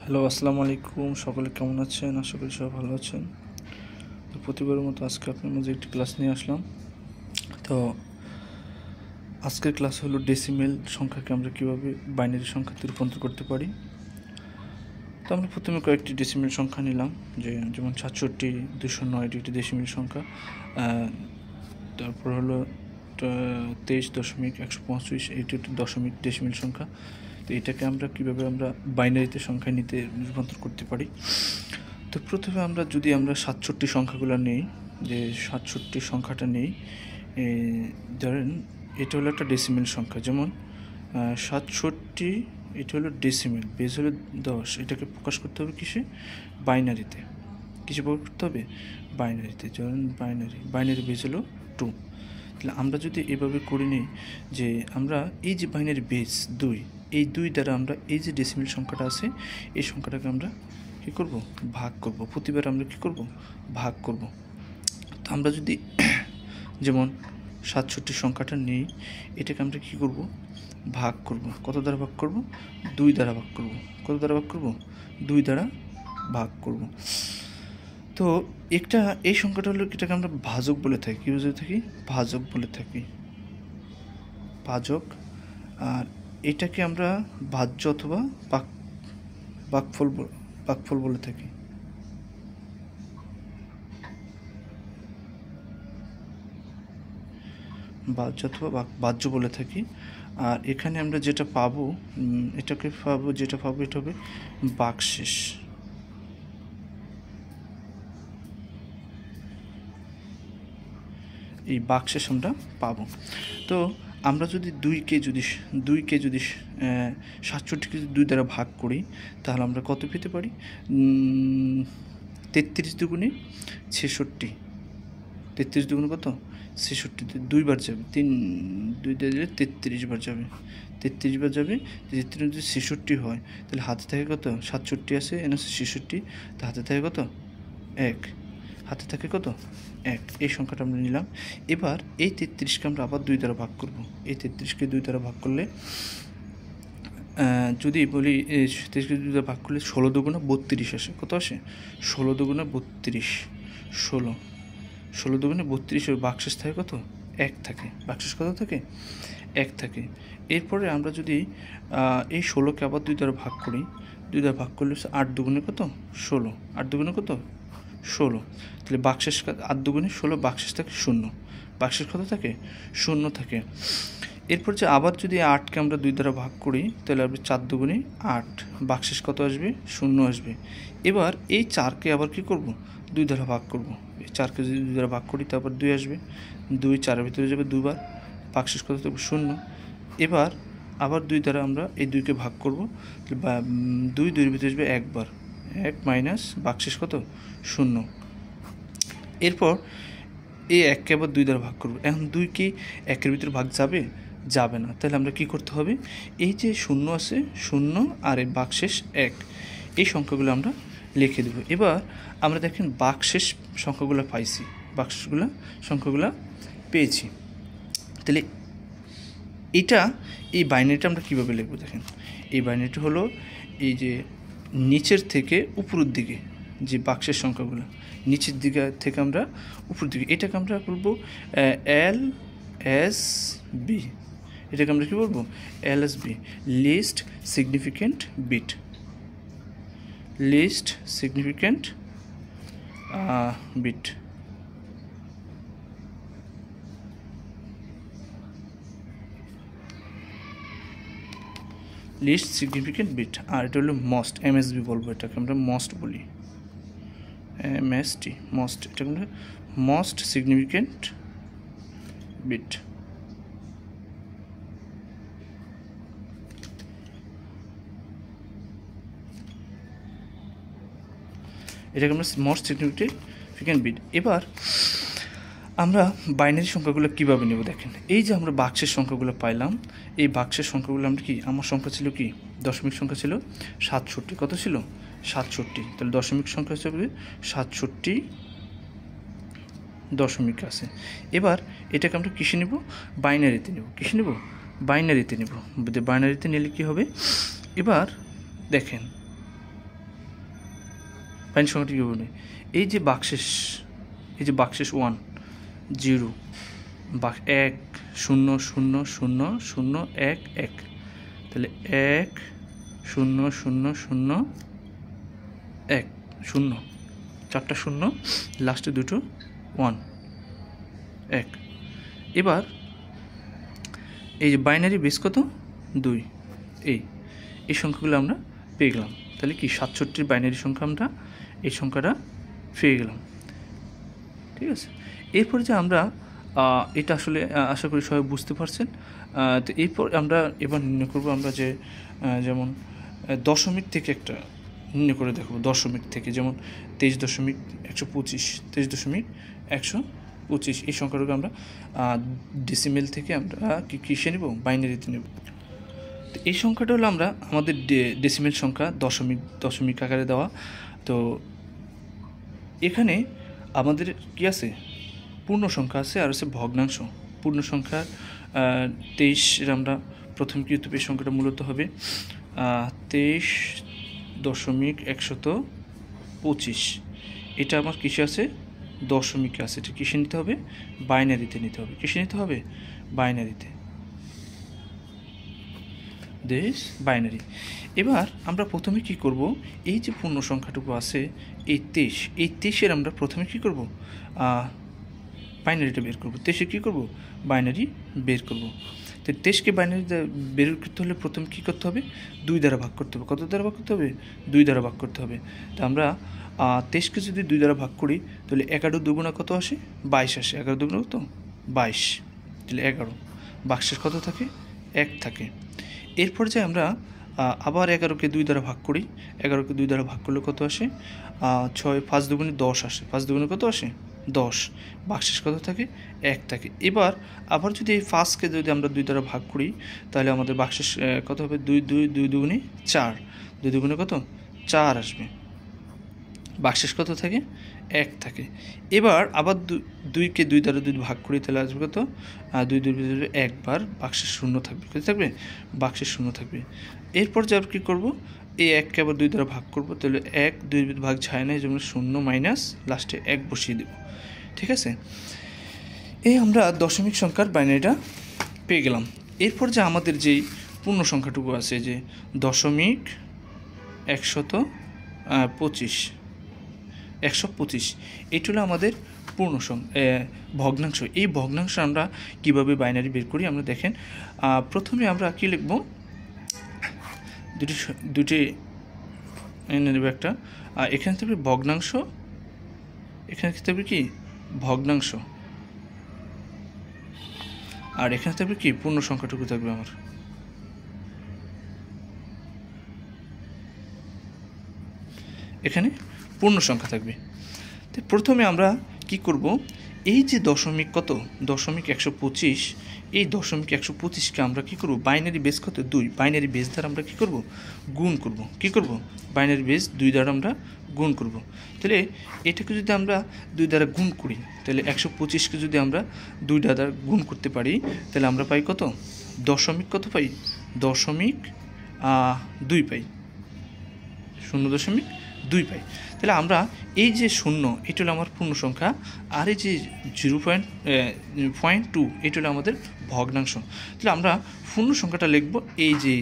Hello, আসসালামু আলাইকুম। সকলে কেমন আছেন? আশা করি সবাই ভালো আছেন। তো প্রতিবারের মতো আজকে আপনার মাঝে একটি ক্লাস নিয়ে আসলাম। তো আজকের ক্লাস হলো ডেসিমেল সংখ্যাকে আমরা কীভাবে বাইনারি সংখ্যাতে রূপান্তর করতে পারি। তো আমরা প্রথমে কয়েকটি ডেসিমেল সংখ্যা নিলাম, যেমন 67, 209 একটি ডেসিমেল সংখ্যা। তারপর হলো 23.125 এটি একটি দশমিক ডেসিমেল সংখ্যা। তো এটাকে আমরা কীভাবে বাইনারিতে সংখ্যা নিতে রূপান্তর করতে পারি। তো প্রথমে আমরা 67 সংখ্যাগুলো নেই, যে 67 সংখ্যাটা নেই, ধরেন এটা হলো একটা ডেসিমেল সংখ্যা, যেমন 67, এটা হলো ডেসিমেল, বেস হলো 10, এটাকে প্রকাশ করতে হবে কিসে? বাইনারিতে। কিসে প্রকাশ করতে হবে? বাইনারিতে। যেমন বাইনারি বেস হলো 2। তাহলে আমরা যদি এভাবে করে নিই যে আমরা এই যে বাইনারি বেস 2, এই 2 দ্বারা আমরা এই যে ডেসিমেল সংখ্যাটা আছে এই সংখ্যাটাকে আমরা কী করব? ভাগ করব। প্রতিবার আমরা কী করব? ভাগ করব। তো আমরা যদি যেমন 67 সংখ্যাটা নেই, এটাকে আমরা কী করব? ভাগ করব। কত দ্বারা ভাগ করব? 2 দ্বারা ভাগ করব। কত দ্বারা ভাগ করব? 2 দ্বারা ভাগ করব। তো এই সংখ্যাটা হলো, এটাকে আমরা ভাজক বলে থাকি। কী বলে থাকি? ভাজক বলে থাকি, ভাজক। আর এটাকে আমরা ভাজ্য অথবা ভাগফল বলে থাকি। ভাজ্য অথবা ভাজ্য বলে থাকি। আর এখানে আমরা যেটা পাবো, এটা হবে ভাগশেষ। এই ভাগশেষ আমরা পাবো। তো আমরা যদি 2কে যদি 67কে যদি 2 দ্বারা ভাগ করি, তাহলে আমরা কত পেতে পারি? 33 দুগুণে 66। 33 দুগুণে কত? 66। 2 বার যাবে, 2 দিয়ে দিলে 33 বার যাবে। 33 বার যাবে। 33 যদি 66 হয়, তাহলে হাতে থাকে কত? 67 আছে, এনে 66, তো হাতে থাকে কত? 1। হাতে থাকে কত? 1। এই সংখ্যাটা আমরা নিলাম। এবার এই 33কে আমরা আবার 2 দ্বারা ভাগ করব। এই 33কে 2 দ্বারা ভাগ করলে, যদি বলি 33কে 2 দ্বারা ভাগ করলে 16 দুগুণে 32 আসে। কত আসে? 16 দুগুণে 32। 16 দুগুণে 32। ওই ভাগশেষ থাকে কত? 1 থাকে। ভাগশেষ কত থাকে? 1 থাকে। এরপরে আমরা যদি এই 16কে আবার 2 দ্বারা ভাগ করি, 2 দ্বারা ভাগ করলে 8 দুগুণে কত? 16। 8 দুগুণে কত? 16। তাহলে ভাগশেষ 8 দুগুণে 16, ভাগশেষ থাকে 0। ভাগশেষ কত থাকে? 0 থাকে। এরপর যে আবার যদি 8কে আমরা 2 দ্বারা ভাগ করি, তাহলে আসবে 4 দুগুণে 8, ভাগশেষ কত আসবে? 0 আসবে। এবার এই 4কে আবার কি করব? 2 দ্বারা ভাগ করব। এই 4কে যদি 2 দ্বারা ভাগ করি, তারপর 2 আসবে। 2 4-এর ভিতরে যাবে 2 বার, ভাগশেষ কত থাকবে? 0। এবার আবার 2 দ্বারা আমরা এই 2কে ভাগ করব, 2-2-এর ভিতরে আসবে 1 বার, 1 মাইনাস ভাগশেষ কত? 0। এরপর এই 1কে আবার 2 দ্বারা ভাগ করব। এখন 2 কি 1-এর ভিতরে ভাগ যাবে? যাবে না। তাহলে আমরা কি করতে হবে? এই যে 0 আছে, 0 আর এই ভাগশেষ 1, এই সংখ্যাগুলো আমরা লিখে দেব। এবার আমরা দেখেন ভাগশেষ সংখ্যাগুলো পাইছি, সংখ্যাগুলো পেয়েছি। তাহলে এই বাইনারিটা আমরা কীভাবে লিখব? দেখেন, এই বাইনারিটা হলো এই যে নিচের থেকে উপরের দিকে যে ভাগশেষ সংখ্যাগুলো, নিচের দিকে থেকে আমরা উপরের দিকে, এটাকে আমরা বলবো LSB। এটাকে আমরা কী বলবো? LSB, least significant bit. Least significant bit. Least significant bit. আর এটা হলো মোস্ট, MSB বলবো, এটাকে আমরা মোস্ট বলি, MST, মোস্ট। এটাকে আমরা মোস্ট সিগনিফিক্যান্ট বিট। এটাকে আমরা মোস্ট সিগনিফিক্যান্ট বিট। এবার আমরা বাইনারি সংখ্যাগুলো কীভাবে নেব? দেখেন, এই যে আমরা ভাগশেষ সংখ্যাগুলো পাইলাম, এই ভাগশেষ সংখ্যাগুলো আমরা কি, আমার সংখ্যা ছিল কি, দশমিক সংখ্যা ছিল 67। কত ছিল? 67। তাহলে দশমিক সংখ্যা হিসেবে 67 দশমিক আছে। এবার এটাকে আমরা কিসে নেব? বাইনারিতে নেব। কিসে নেব? বাইনারিতে নেব। বাইনারিতে নিলে কী হবে? এবার দেখেন, বাইনারি সংখ্যাটা কীভাবে নেই, এই যে বাক্সেস 1 0 1 0 0 0 0 1 1, তাহলে 1 0 0 0 1 0, 4টা 0, লাস্টে দুটো 1 1। এবার এই যে বাইনারি বেস কত 2, এই সংখ্যাগুলো আমরা পেয়ে গেলাম। তাহলে কি 67 বাইনারি সংখ্যা আমরা এই সংখ্যাটা পেয়ে গেলাম। ঠিক আছে, এরপর যে আমরা এটা আসলে আশা করি সবাই বুঝতে পারছেন। তো এরপর আমরা এবার নির্ণয় করবো আমরা যে যেমন দশমিক থেকে একটা নির্ণয় করে দেখব। দশমিক থেকে যেমন 23.125, 23.125 এই সংখ্যাটাকে আমরা ডেসিমেল থেকে আমরা কিসে নেব, বাইনারিতে নেব। তো এই সংখ্যাটা হলো আমরা আমাদের ডেসিমেল সংখ্যা, দশমিক আকারে দেওয়া। তো এখানে আমাদের কি আছে, পূর্ণ সংখ্যা আছে আর আছে ভগ্নাংশ। পূর্ণ সংখ্যার 23 আমরা প্রথম কি হতে, সংখ্যাটা মূলত হবে 23.125। এটা আমার কিসে আছে, দশমিকে আছে। এটা কিসে নিতে হবে, বাইনারিতে নিতে হবে। কিসে নিতে হবে, বাইনারিতে, দিস বাইনারি। এবার আমরা প্রথমে কি করব, এই যে পূর্ণ সংখ্যাটুকু আছে এই 23 আমরা প্রথমে কি করব, বাইনারিটা বের করব। 23 কী করব, বাইনারি বের করব। তো 23কে বাইনারি বের করতে হলে প্রথমে কী করতে হবে, 2 দ্বারা ভাগ করতে হবে। কত দ্বারা ভাগ করতে হবে, 2 দ্বারা ভাগ করতে হবে। তো আমরা 23কে যদি 2 দ্বারা ভাগ করি তাহলে 11 দুগুণা কত আসে, 22 আসে। 11 দুগুণা কত, 22, তাহলে 11। বাক্সের কত থাকে, 1 থাকে। এরপর যে আমরা আবার 11কে 2 দ্বারা ভাগ করি। 11কে 2 দ্বারা ভাগ করলে কত আসে, 6, 5 দুগুণে 10 আসে। 5 দুগুণে কত আসে, 10। বাক্সের কত থাকে, 1 থাকে। এবার আবার যদি এই 5কে যদি আমরা 2 দ্বারা ভাগ করি তাহলে আমাদের বাক্সের কত হবে, 2 দুগুণে 4। 2 দুগুণে কত, 4 আসবে। বাক্সের কত থাকে, 1 থাকে। এবার আবার 2কে 2 দ্বারা 2 ভাগ করি তাহলে আসবে কত, 2 2 একবার, বাক্সের 0 থাকবে। কত থাকবে, বাক্সের 0 থাকবে। এরপর যে আমরা কী করবো, এই 1কে আবার 2 দ্বারা ভাগ করবো, তাহলে 1 2 ভাগ যায় না, এই জন্য 0 মাইনাস লাস্টে 1 বসিয়ে দেব। ঠিক আছে, এই আমরা দশমিক সংখ্যার বাইনারিটা পেয়ে গেলাম। এরপর যে আমাদের যেই পূর্ণ সংখ্যাটুকু আছে, যে 1.125, এইটা হলো আমাদের পূর্ণ ভগ্নাংশ। এই ভগ্নাংশ আমরা কিভাবে বাইনারি বের করি আমরা দেখেন। প্রথমে আমরা কি লিখব, দুটি এনে নেব একটা। এখানে থাকবে ভগ্নাংশ, এখানে থাকবে কি ভগ্নাংশ, আর এখানে থাকবে কি পূর্ণ সংখ্যাটুকু থাকবে আমার। এখানে পূর্ণ সংখ্যা থাকবে। তো প্রথমে আমরা কি করব, এই যে দশমিক কত, 1.125, এই 1.125কে আমরা কি করব, বাইনারি বেস কত 2, বাইনারি বেস দ্বারা আমরা কি করব, গুণ করব। কি করব, বাইনারি বেস 2 দ্বারা আমরা গুণ করব। তাহলে এটাকে যদি আমরা 2 দ্বারা গুণ করি, তাহলে 125কে যদি আমরা 2 দ্বারা গুণ করতে পারি তাহলে আমরা পাই কত, দশমিক কত পাই, 0.2 পাই, 0.2 পাই। তাহলে আমরা এই যে 0, এটা হলো আমার পূর্ণ সংখ্যা, আর এই যে 0.2 এটা হলো আমাদের ভগ্নাংশ। তাহলে আমরা পূর্ণ সংখ্যাটা লিখব এই যে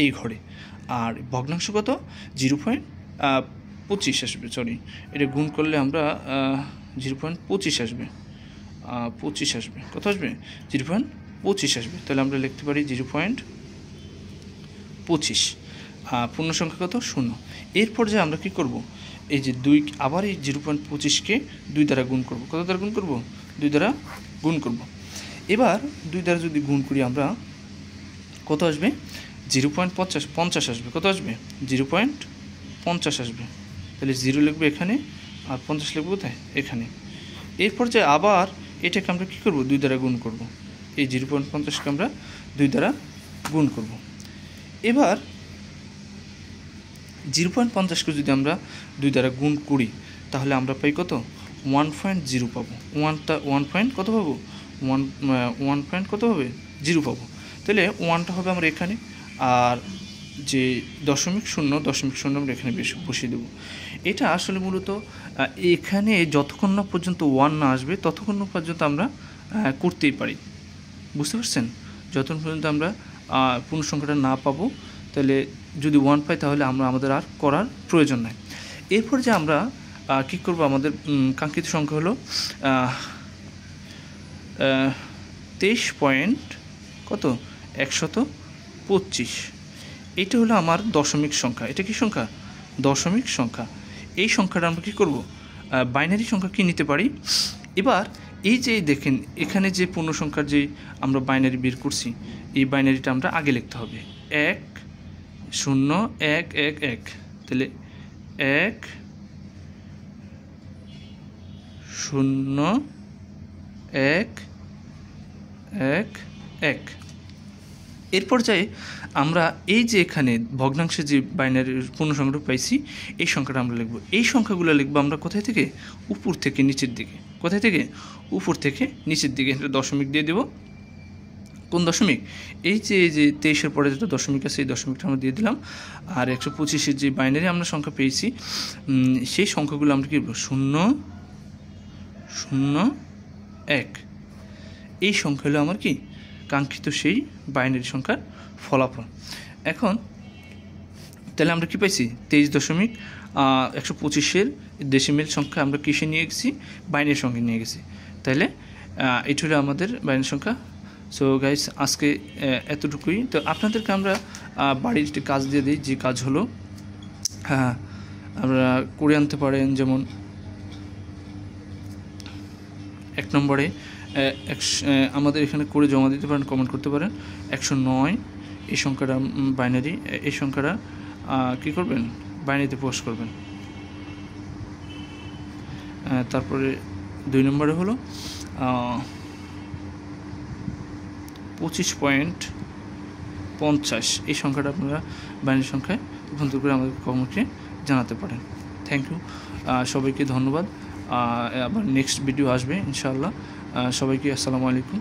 এই ঘরে, আর ভগ্নাংশ কত, 0.25 আসবে। সরি, এটা গুণ করলে আমরা 0.25 আসবে, 25 আসবে। কত আসবে, 0.25 আসবে। তাহলে আমরা লিখতে পারি 0.25, পূর্ণ সংখ্যা কত, 0। এরপর যে আমরা কি করব, এই যে 2, আবার এই 0.25কে 2 দ্বারা গুণ করব। কত দ্বারা গুণ করব, 2 দ্বারা গুণ করব। এবার 2 দ্বারা যদি গুণ করি আমরা কত আসবে, 0.50 আসবে। কত আসবে, 0.50 আসবে। তাহলে 0 লিখবো এখানে, আর 50 লিখবো কোথায়, এখানে। এরপর যে আবার এটাকে আমরা কী করব, 2 দ্বারা গুণ করব। এই 0.50কে আমরা 2 দ্বারা গুণ করব। এবার 0.50কে যদি আমরা 2 দ্বারা গুণ করি তাহলে আমরা পাই কত, 1.0 পাবো। 1 পয়েন্ট কত পাবো, 1 পয়েন্ট কত হবে, 0 পাবো। তাহলে 1টা হবে আমরা এখানে, আর যে 0.0 আমরা এখানে বসিয়ে দেবো। এটা আসলে মূলত এখানে যতক্ষণ না পর্যন্ত 1 না আসবে ততক্ষণ পর্যন্ত আমরা করতেই পারি, বুঝতে পারছেন? যতক্ষণ পর্যন্ত আমরা পূর্ণ সংখ্যাটা না পাবো, তাহলে যদি 1 পাই তাহলে আমাদের আর করার প্রয়োজন নাই। এরপর যে আমরা কী করব, আমাদের কাঙ্ক্ষিত সংখ্যা হলো 23.125। এটা হলো আমার দশমিক সংখ্যা। এটা কি সংখ্যা? দশমিক সংখ্যা। এই সংখ্যাটা আমরা কী করব, বাইনারি সংখ্যা কি নিতে পারি। এবার এই যে দেখেন এখানে যে পূর্ণ সংখ্যার যে আমরা বাইনারি বের করছি, এই বাইনারিটা আমরা আগে লিখতে হবে 1 0 1 1 1। তাহলে 1 0 1 1 1। এর পর্যায়ে আমরা এই যে এখানে ভগ্নাংশে যে বাইনারি পূর্ণ সংখ্যাটা পাইছি, এই সংখ্যাটা আমরা লিখব। এই সংখ্যাগুলো লিখবো আমরা কোথায় থেকে? উপর থেকে নিচের দিকে। কোথায় থেকে? উপর থেকে নিচের দিকে। এটা দশমিক দিয়ে দেব। কোন দশমিক? এই যে 23-এর পরে যেটা দশমিক আছে এই দশমিকটা আমরা দিয়ে দিলাম। আর 125-এর যে বাইনারি আমরা সংখ্যা পেয়েছি, সেই সংখ্যাগুলো আমরা কী বলবো? 0 0 1। এই সংখ্যা হলো আমার কি কাঙ্ক্ষিত সেই বাইনারি সংখ্যার ফলাফল। এখন তাহলে আমরা কি পাইছি? 23.125-এর ডেসিমেল সংখ্যা আমরা কিসে নিয়ে গেছি? বাইনারি সংখ্যা নিয়ে গেছি। তাহলে এটা হলো আমাদের বাইনারি সংখ্যা। সো গাইস, আজকে এতটুকুই। তো আপনাদেরকে আমরা বাড়ির একটি কাজ দিয়ে দিই, যে কাজ হলো আমরা করে আনতে পারেন। যেমন 1 নম্বরে আমাদের এখানে করে জমা দিতে পারেন, কমেন্ট করতে পারেন। 109 এই সংখ্যাটা বাইনারি, এই সংখ্যাটা কী করবেন? বাইনারিতে প্রকাশ করবেন। তারপরে 2 নম্বরে হলো 25.50 এই সংখ্যাটা আপনারা বাইনারি সংখ্যায় রূপান্তর করে আমাদের কমেন্টে জানাতে পারেন। থ্যাংক ইউ, সবাইকে ধন্যবাদ। আবার নেক্সট ভিডিও আসবে ইনশাআল্লাহ। সবাইকে আসসালামু আলাইকুম।